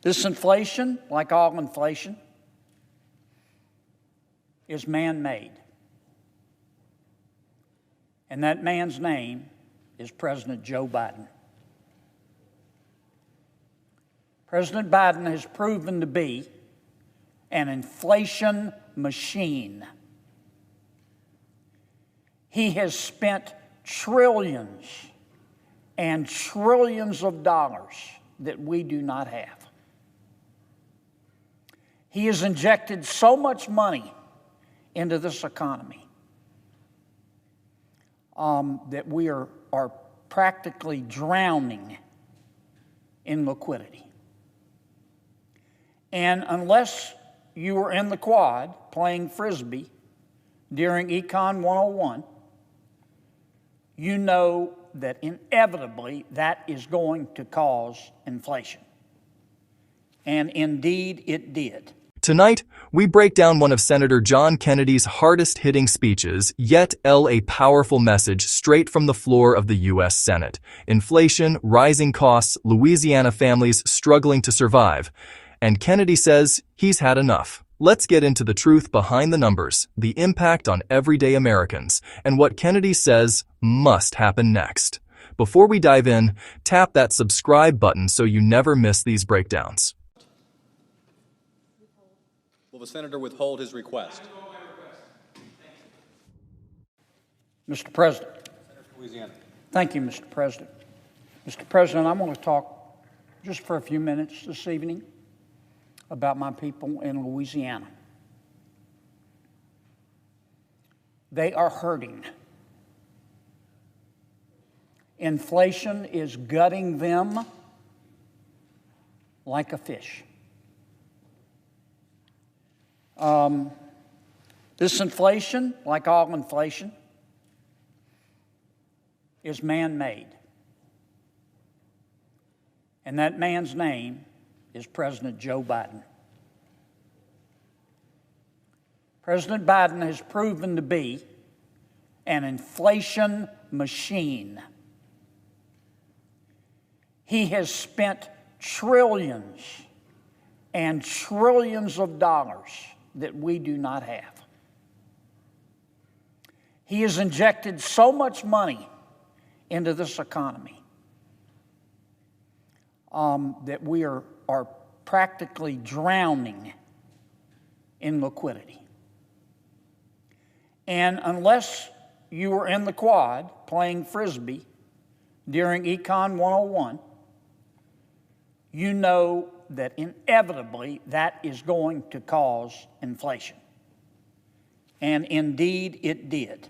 This inflation, like all inflation, is man-made. And that man's name is President Joe Biden. President Biden has proven to be an inflation machine. He has spent trillions and trillions of dollars that we do not have. He has injected so much money into this economy that we are practically drowning in liquidity. And unless you were in the quad playing Frisbee during Econ 101, you know that inevitably that is going to cause inflation. And indeed it did. Tonight, we break down one of Senator John Kennedy's hardest-hitting speeches, yet a powerful message straight from the floor of the U.S. Senate. Inflation, rising costs, Louisiana families struggling to survive. And Kennedy says he's had enough. Let's get into the truth behind the numbers, the impact on everyday Americans, and what Kennedy says must happen next. Before we dive in, tap that subscribe button so you never miss these breakdowns. Will the senator withhold his request? Mr. President. Senator from Louisiana. Thank you, Mr. President. Mr. President, I'm going to talk just for a few minutes this evening about my people in Louisiana. They are hurting. Inflation is gutting them like a fish. This inflation, like all inflation, is man-made. And that man's name is President Joe Biden. President Biden has proven to be an inflation machine. He has spent trillions and trillions of dollars that we do not have. He has injected so much money into this economy that we are practically drowning in liquidity. And unless you were in the quad playing Frisbee during Econ 101, you know that inevitably that is going to cause inflation. And indeed it did.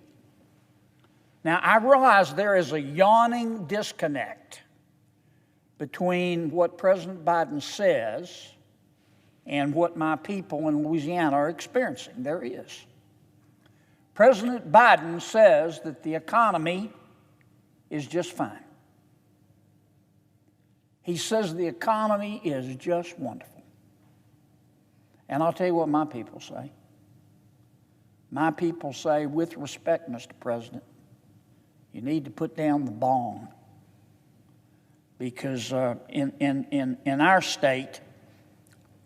Now, I realize there is a yawning disconnect between what President Biden says and what my people in Louisiana are experiencing. There is. President Biden says that the economy is just fine. He says the economy is just wonderful. And I'll tell you what my people say. My people say, with respect, Mr. President, you need to put down the bong. Because in our state,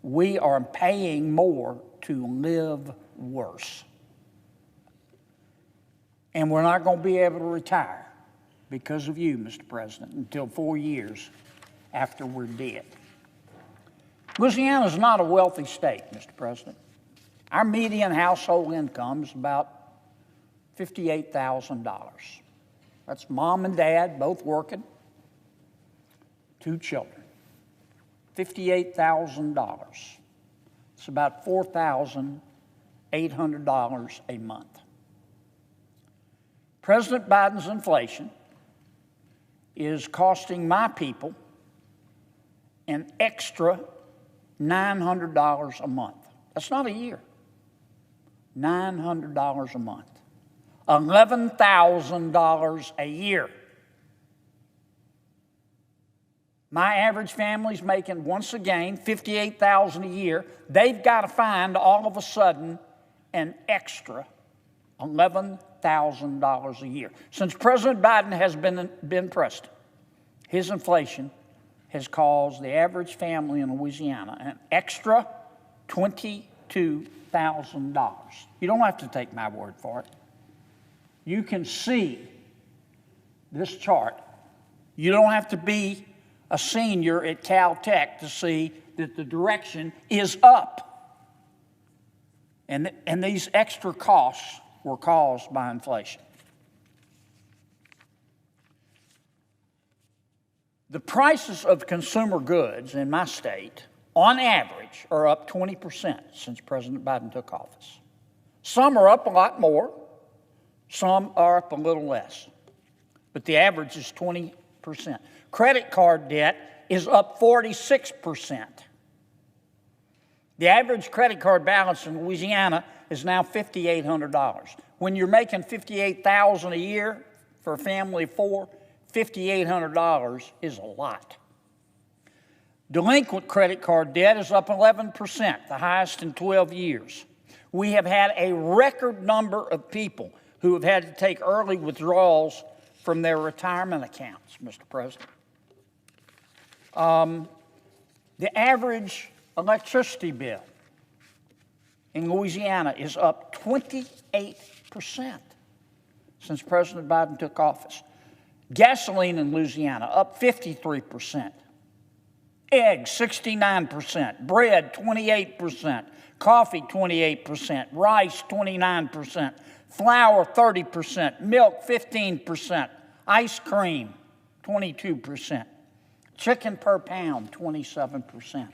we are paying more to live worse. And we're not going to be able to retire because of you, Mr. President, until 4 years after we're dead. Louisiana is not a wealthy state, Mr. President. Our median household income is about $58,000. That's mom and dad both working, 2 children. $58,000. It's about $4,800 a month. President Biden's inflation is costing my people an extra $900 a month. That's not a year. $900 a month. $11,000 a year. My average family's making, once again, $58,000 a year. They've got to find all of a sudden an extra $11,000 a year. Since President Biden has been president, his inflation has caused the average family in Louisiana an extra $22,000. You don't have to take my word for it. You can see this chart. You don't have to be a senior at Caltech to see that the direction is up. And these extra costs were caused by inflation. The prices of consumer goods in my state, on average, are up 20% since President Biden took office. Some are up a lot more, some are up a little less, but the average is 20%. Credit card debt is up 46%. The average credit card balance in Louisiana is now $5,800. When you're making $58,000 a year for a family of four, $5,800 is a lot. Delinquent credit card debt is up 11%, the highest in 12 years. We have had a record number of people who have had to take early withdrawals from their retirement accounts, Mr. President. The average electricity bill in Louisiana is up 28% since President Biden took office. Gasoline in Louisiana up 53%. Eggs 69%. Bread 28%. Coffee 28%. Rice 29%. Flour 30%. Milk 15%. Ice cream 22%. Chicken per pound 27%.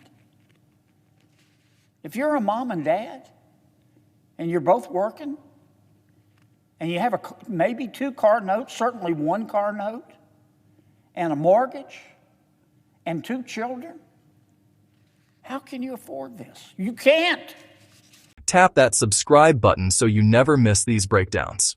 If you're a mom and dad and you're both working and you have maybe 2 car notes, certainly 1 car note, and a mortgage and 2 children, how can you afford this? You can't. Tap that subscribe button so you never miss these breakdowns.